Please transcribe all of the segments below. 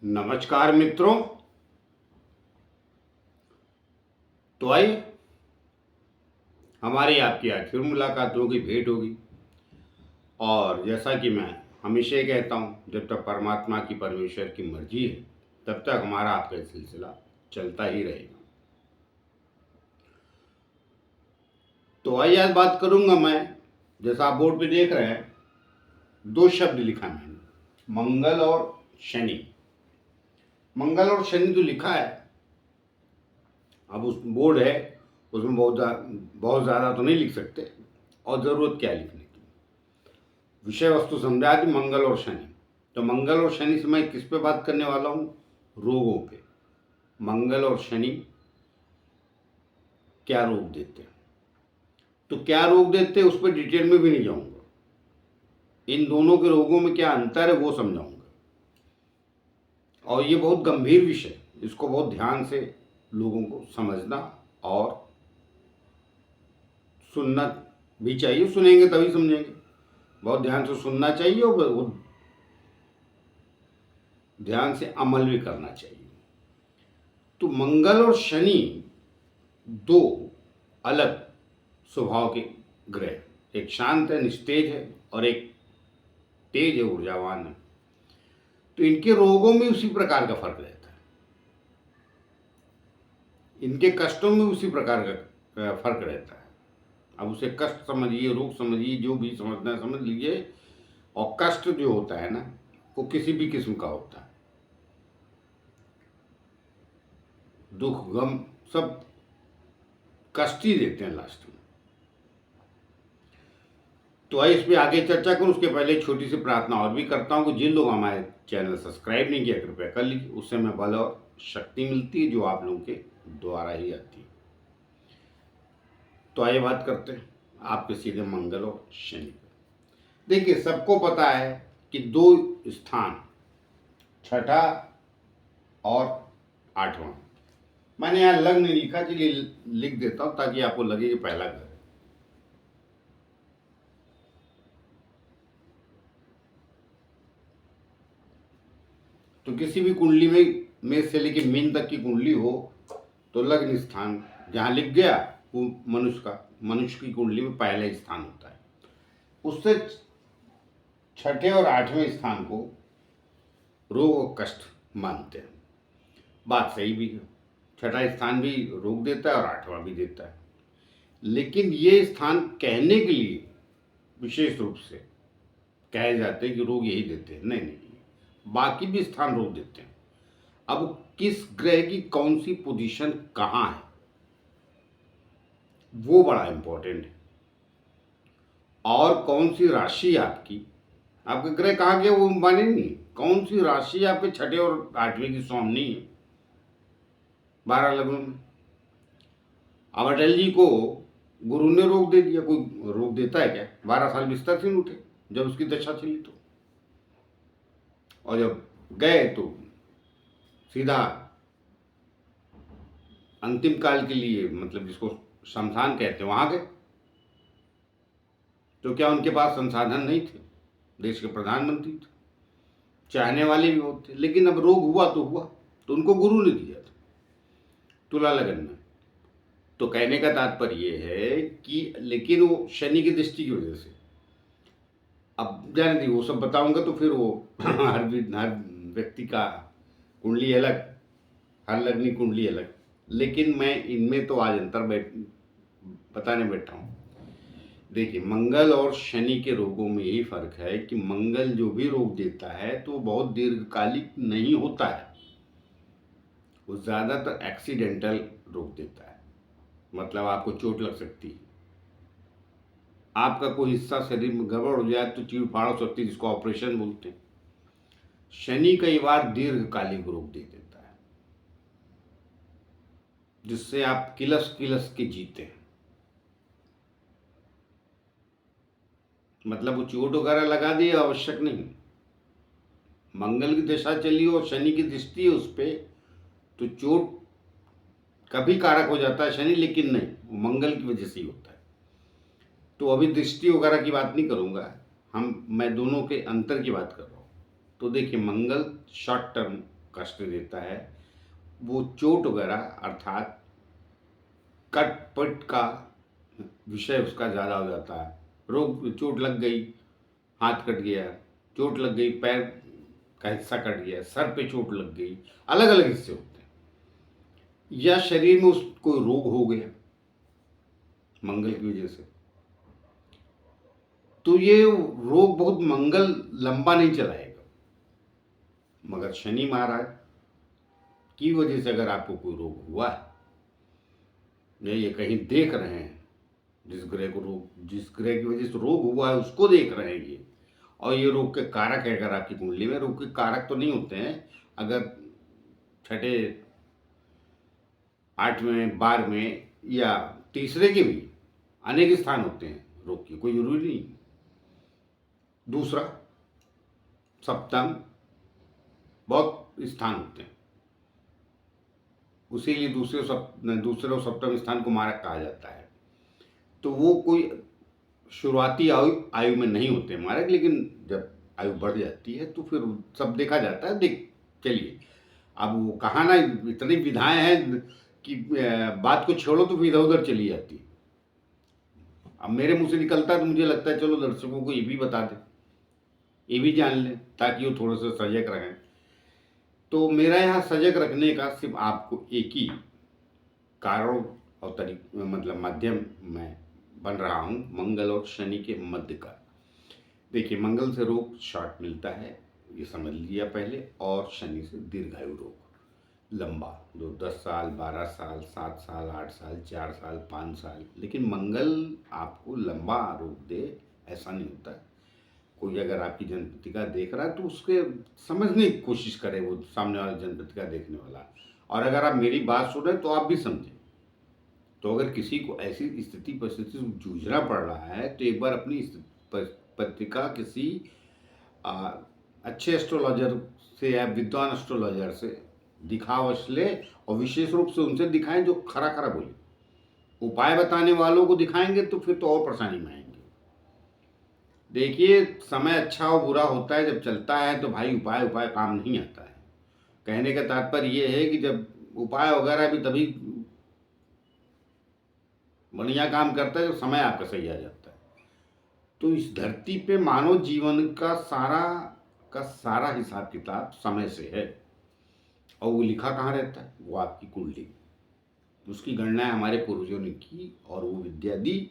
नमस्कार मित्रों। तो आइए हमारी आपकी आज फिर मुलाकात होगी, भेंट होगी। और जैसा कि मैं हमेशा ही कहता हूँ, जब तक परमात्मा की परमेश्वर की मर्जी है तब तक हमारा आपका सिलसिला चलता ही रहेगा। तो आइए आज बात करूंगा मैं, जैसा आप बोर्ड पे देख रहे हैं, दो शब्द लिखा मैंने, मंगल और शनि। मंगल और शनि जो लिखा है, अब उस बोर्ड है उसमें बहुत ज़्यादा तो नहीं लिख सकते, और ज़रूरत क्या लिखने की। विषय वस्तु समझा दी, मंगल और शनि। तो मंगल और शनि से मैं किस पे बात करने वाला हूँ? रोगों पे। मंगल और शनि क्या रोग देते हैं, तो क्या रोग देते हैं उस पर डिटेल में भी नहीं जाऊंगा। इन दोनों के रोगों में क्या अंतर है वो समझाऊंगा। और ये बहुत गंभीर विषय, इसको बहुत ध्यान से लोगों को समझना और सुनना भी चाहिए। सुनेंगे तभी समझेंगे, बहुत ध्यान से सुनना चाहिए और ध्यान से अमल भी करना चाहिए। तो मंगल और शनि दो अलग स्वभाव के ग्रह, एक शांत है, निस्तेज है, और एक तेज है, ऊर्जावान है। तो इनके रोगों में उसी प्रकार का फर्क रहता है, इनके कष्टों में उसी प्रकार का फर्क रहता है। अब उसे कष्ट समझिए, रोग समझिए, जो भी समझना है समझ लीजिए। और कष्ट जो होता है ना, वो किसी भी किस्म का होता है, दुख गम सब कष्ट ही देते हैं लास्ट में। तो आइए इस पर आगे चर्चा करूं, उसके पहले छोटी सी प्रार्थना और भी करता हूं कि जिन लोग हमारे चैनल सब्सक्राइब नहीं किया कृपया कर लीजिए, उससे हमें बल और शक्ति मिलती है जो आप लोगों के द्वारा ही आती है। तो आइए बात करते हैं आपके सीधे मंगल और शनि पर। देखिए, सबको पता है कि दो स्थान, छठा और आठवां, मैंने यहाँ लग्न नहीं लिखा, चलिए लिख देता हूं ताकि आपको लगे कि पहला घर है। तो किसी भी कुंडली में मेष से लेकर मीन तक की कुंडली हो तो लग्न स्थान जहाँ लिख गया वो मनुष्य की कुंडली में पहला स्थान होता है। उससे छठे और आठवें स्थान को रोग और कष्ट मानते हैं। बात सही भी है, छठा स्थान भी रोग देता है और आठवां भी देता है। लेकिन ये स्थान कहने के लिए विशेष रूप से कहे जाते हैं कि रोग यही देते हैं, नहीं नहीं, बाकी भी स्थान रोग देते हैं। अब किस ग्रह की कौन सी पोजीशन कहाँ है वो बड़ा इंपॉर्टेंट है, और कौन सी राशि आपकी, आपके ग्रह कहाँ गया वो माने नहीं, कौन सी राशि आपके छठे और आठवें की स्वामिनी है 12 लग्न में। अब अटल जी को गुरु ने रोक दे दिया, कोई रोक देता है क्या? 12 साल बिस्तर से नहीं उठे जब उसकी दशा चली तो, और जब गए तो सीधा अंतिम काल के लिए, मतलब जिसको शमशान कहते हैं, वहां गए। तो क्या उनके पास संसाधन नहीं थे? देश के प्रधानमंत्री थे, चाहने वाले भी बहुत थे, लेकिन अब रोग हुआ तो उनको गुरु ने दिया था तुला लगन में। तो कहने का तात्पर्य ये है कि लेकिन वो शनि की दृष्टि की वजह से, अब जाने दी वो सब बताऊंगा तो फिर वो हर व्यक्ति का कुंडली अलग, हर लग्नी कुंडली अलग, लेकिन मैं इनमें तो आज अंतर बताने बैठा हूँ। देखिए, मंगल और शनि के रोगों में यही फर्क है कि मंगल जो भी रोग देता है तो बहुत दीर्घकालिक नहीं होता है, वो ज़्यादातर एक्सीडेंटल रोग देता है। मतलब आपको चोट लग सकती है, आपका कोई हिस्सा शरीर में गड़बड़ हो जाए तो चीड़ फाड़ हो सकती है, जिसको ऑपरेशन बोलते हैं। शनि कई बार दीर्घकालिक रोग दे देता है जिससे आप किलस किलस के जीते हैं। मतलब वो चोट वगैरह लगा दी आवश्यक नहीं, मंगल की दशा चली और शनि की दृष्टि है उस पर, तो चोट कभी कारक हो जाता है शनि, लेकिन नहीं, वो मंगल की वजह से ही होता है। तो अभी दृष्टि वगैरह की बात नहीं करूंगा, मैं दोनों के अंतर की बात कर रहा हूँ। तो देखिए, मंगल शॉर्ट टर्म कष्ट देता है, वो चोट वगैरह अर्थात कट पट का विषय उसका ज़्यादा हो जाता है। रोग, चोट लग गई, हाथ कट गया, चोट लग गई, पैर का हिस्सा कट गया, सर पे चोट लग गई, अलग अलग हिस्से होते हैं, या शरीर में उस कोई रोग हो गया मंगल की वजह से, तो ये रोग बहुत मंगल लंबा नहीं चलाएगा। मगर शनि महाराज की वजह से अगर आपको कोई रोग हुआ है, या ये कहीं देख रहे हैं, जिस ग्रह को रोग, जिस ग्रह की वजह से रोग हुआ है उसको देख रहे हैं ये, और ये रोग के कारक है, अगर आपकी कुंडली में रोग के कारक तो नहीं होते हैं, अगर छठे 8वें 12वें या तीसरे के भी अनेक स्थान होते हैं रोग के, कोई जरूरी नहीं। दूसरा, सप्तम, बहुत स्थान होते हैं, उसीलिए दूसरे और सप्तम स्थान को मारक कहा जाता है। तो वो कोई शुरुआती आयु में नहीं होते मारक, लेकिन जब आयु बढ़ जाती है तो फिर सब देखा जाता है। चलिए, अब वो कहा ना, इतनी विधाएं हैं कि बात को छोड़ो तो फिर इधर उधर चली जाती है। अब मेरे मुंह से निकलता है तो मुझे लगता है चलो दर्शकों को ये भी बता दें, ये भी जान लें, ताकि वो थोड़ा सा सजग रहें। तो मेरा यहाँ सजग रखने का सिर्फ आपको एक ही कारण और मतलब माध्यम मैं बन रहा हूँ, मंगल और शनि के मध्य का। देखिए, मंगल से रोग शॉर्ट मिलता है, ये समझ लिया पहले, और शनि से दीर्घायु रोग लंबा, जो 10 साल, 12 साल, 7 साल, 8 साल, 4 साल, 5 साल। लेकिन मंगल आपको लंबा रोग दे ऐसा नहीं होता। कोई अगर आपकी जन्मपत्रिका देख रहा है तो उसके समझने की कोशिश करे, वो सामने वाला जन्मपत्रिका देखने वाला, और अगर आप मेरी बात सुन रहे तो आप भी समझें। तो अगर किसी को ऐसी स्थिति परिस्थिति से जूझना पड़ रहा है तो एक बार अपनी पत्रिका किसी अच्छे एस्ट्रोलॉजर से या विद्वान एस्ट्रोलॉजर से दिखावश ले, और विशेष रूप से उनसे दिखाएं जो खरा खरा बोले। उपाय बताने वालों को दिखाएंगे तो फिर तो और परेशानी में आएंगे। देखिए, समय अच्छा और बुरा होता है, जब चलता है तो भाई उपाय काम नहीं आता है। कहने का तात्पर्य ये है कि जब उपाय वगैरह भी तभी बढ़िया काम करता है जब समय आपका सही आ जाता है। तो इस धरती पे मानव जीवन का सारा हिसाब किताब समय से है, और वो लिखा कहाँ रहता है? वो आपकी कुंडली, उसकी गणना हमारे पूर्वजों ने की और वो विद्या दी।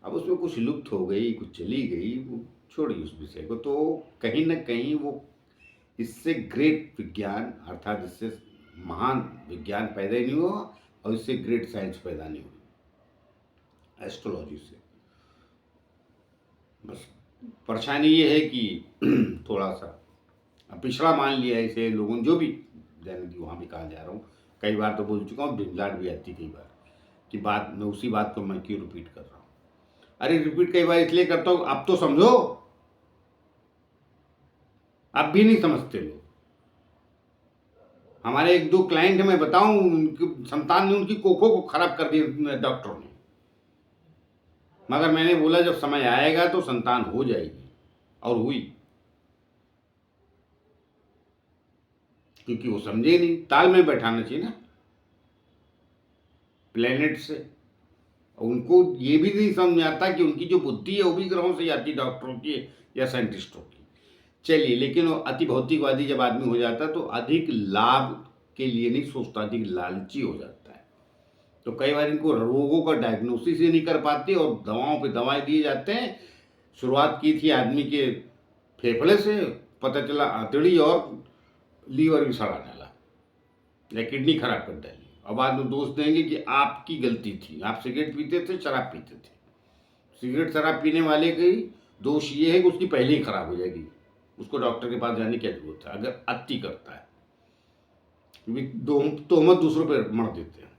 अब उसमें कुछ लुप्त हो गई, कुछ चली गई, वो छोड़िए उस विषय को। तो कहीं ना कहीं वो इससे ग्रेट विज्ञान, अर्थात इससे महान विज्ञान पैदा ही नहीं हुआ, और इससे ग्रेट साइंस पैदा नहीं हुई एस्ट्रोलॉजी से। बस परेशानी ये है कि थोड़ा सा पिछड़ा मान लिया है इसे लोगों ने, जो भी जाने की वहाँ भी कहा जा रहा हूँ। कई बार तो बोल चुका हूँ, झंझाट भी आती कई बार कि बात मैं उसी बात को मैं क्यों रिपीट कर रहा हूँ। अरे रिपीट कई बार इसलिए करता हूँ, अब तो समझो। अब भी नहीं समझते लोग। हमारे 1-2 क्लाइंट मैं बताऊं, उनकी संतान ने उनकी कोखों को खराब कर दिया डॉक्टरों ने, मगर मैंने बोला जब समय आएगा तो संतान हो जाएगी, और हुई। क्योंकि वो समझे नहीं, तालमेल बैठाना चाहिए ना प्लेनेट से। उनको ये भी नहीं समझ आता कि उनकी जो बुद्धि है वो भी ग्रहों से आती, डॉक्टरों की या साइंटिस्टों की। चलिए, लेकिन वो अति भौतिकवादी जब आदमी हो जाता है तो अधिक लाभ के लिए नहीं सोचता, अधिक लालची हो जाता है। तो कई बार इनको रोगों का डायग्नोसिस ही नहीं कर पाते, और दवाओं पे दवाएं दिए जाते हैं। शुरुआत की थी आदमी के फेफड़े से, पता चला आंतड़ी और लीवर भी सड़ा डाला या किडनी खराब कर डाली, और बाद में दोष देंगे कि आपकी गलती थी, आप सिगरेट पीते थे, शराब पीते थे। सिगरेट शराब पीने वाले की दोष ये है कि उसकी पहले ही खराब हो जाएगी, उसको डॉक्टर के पास जाने की जरूरत है अगर अति करता है, क्योंकि तोहमत दूसरों पर मर देते हैं,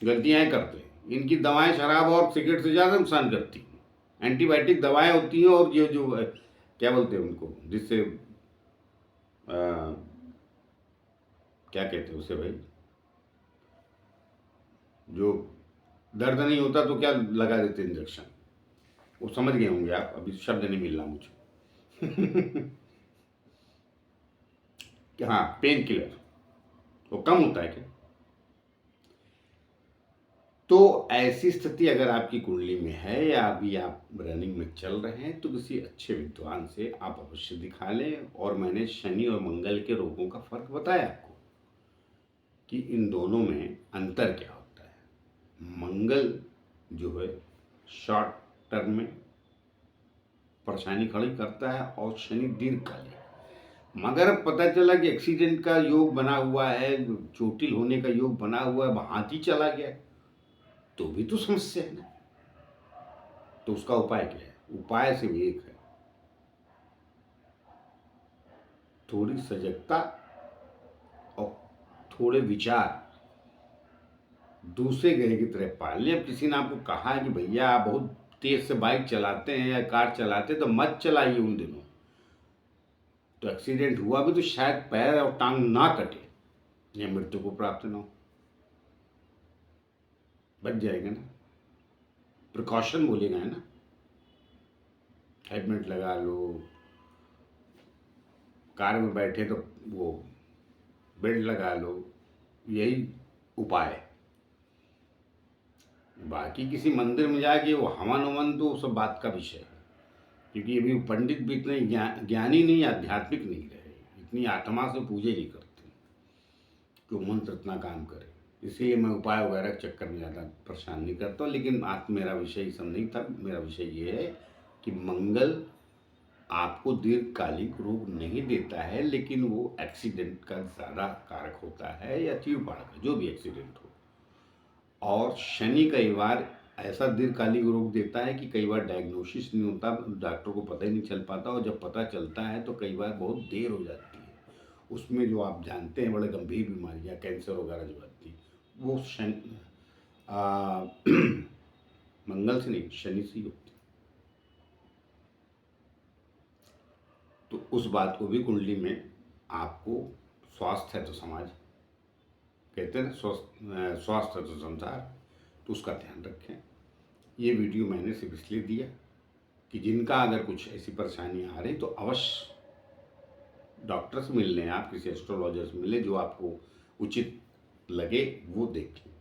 गलतियां करते हैं। इनकी दवाएं शराब और सिगरेट से ज़्यादा नुकसान करती हैं। एंटीबायोटिक दवाएं होती हैं, और ये जो क्या बोलते हैं उनको, जिससे क्या कहते हैं उसे भाई, जो दर्द नहीं होता तो क्या लगा देते इंजेक्शन, वो समझ गए होंगे आप, अभी शब्द नहीं मिल रहा मुझे। कि हाँ पेन किलर वो कम होता है क्या? तो ऐसी स्थिति अगर आपकी कुंडली में है या अभी आप रनिंग में चल रहे हैं तो किसी अच्छे विद्वान से आप अवश्य दिखा लें। और मैंने शनि और मंगल के रोगों का फर्क बताया आपको कि इन दोनों में अंतर क्या होता है। मंगल जो है शॉर्ट टर्म में परेशानी खड़ी करता है और शनि दीर्घकालिक। मगर पता चला कि एक्सीडेंट का योग बना हुआ है, चोटिल होने का योग बना हुआ है, हाथी चला गया, तो भी तो समस्या है ना। तो उसका उपाय क्या है? उपाय सिर्फ एक है, थोड़ी सजगता और थोड़े विचार दूसरे ग्रह की तरह पाल लें। अब किसी ने आपको कहा है कि भैया आप बहुत तेज से बाइक चलाते हैं या कार चलाते हैं तो मत चलाइए उन दिनों, तो एक्सीडेंट हुआ भी तो शायद पैर और टांग ना कटे या मृत्यु को प्राप्त ना हो, बच जाएगा ना। प्रिकॉशन बोलेगा है ना, हेलमेट लगा लो, कार में बैठे तो वो बेल्ट लगा लो, यही उपाय है। बाकी किसी मंदिर में जाके वो हवन उवन तो सब बात का विषय है, क्योंकि अभी पंडित भी इतने ज्ञानी नहीं, आध्यात्मिक नहीं रहे, इतनी आत्मा से पूजा नहीं करते कि वो मंत्र इतना काम करे। इसलिए मैं उपाय वगैरह के चक्कर में ज़्यादा परेशान नहीं करता हूँ। लेकिन आज मेरा विषय ये सब नहीं था, मेरा विषय ये है कि मंगल आपको दीर्घकालिक रोग नहीं देता है, लेकिन वो एक्सीडेंट का ज़्यादा कारक होता है या चीड़-फाड़ का, जो भी एक्सीडेंट हो। और शनि कई बार ऐसा दीर्घकालिक रोग देता है कि कई बार डायग्नोसिस नहीं होता, डॉक्टर को पता ही नहीं चल पाता, और जब पता चलता है तो कई बार बहुत देर हो जाती है। उसमें जो आप जानते हैं बड़े गंभीर बीमारियां, कैंसर वगैरह जो आती हैं, वो मंगल से नहीं, शनि से ही होती है। तो उस बात को भी कुंडली में आपको, स्वास्थ्य है तो समाज, कहते हैं ना, स्वास्थ्य है तो संसार, तो उसका ध्यान रखें। ये वीडियो मैंने सिर्फ इसलिए दिया कि जिनका अगर कुछ ऐसी परेशानी आ रही तो अवश्य डॉक्टर से मिल लें, आप किसी एस्ट्रोलॉजर से मिलें, जो आपको उचित लगे वो देख लें।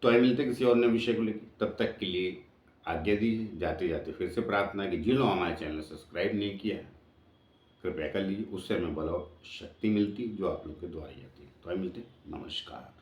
तो आइए मिलते किसी और नए विषय को लेकर, तब तक के लिए आज्ञा दीजिए। जाते जाते फिर से प्रार्थना कि जिन लोगों हमारे चैनल सब्सक्राइब नहीं किया है कृपया कर लीजिए, उससे हमें बल और शक्ति मिलती जो आप लोग के द्वारा आती है। तो आइए मिलते, नमस्कार।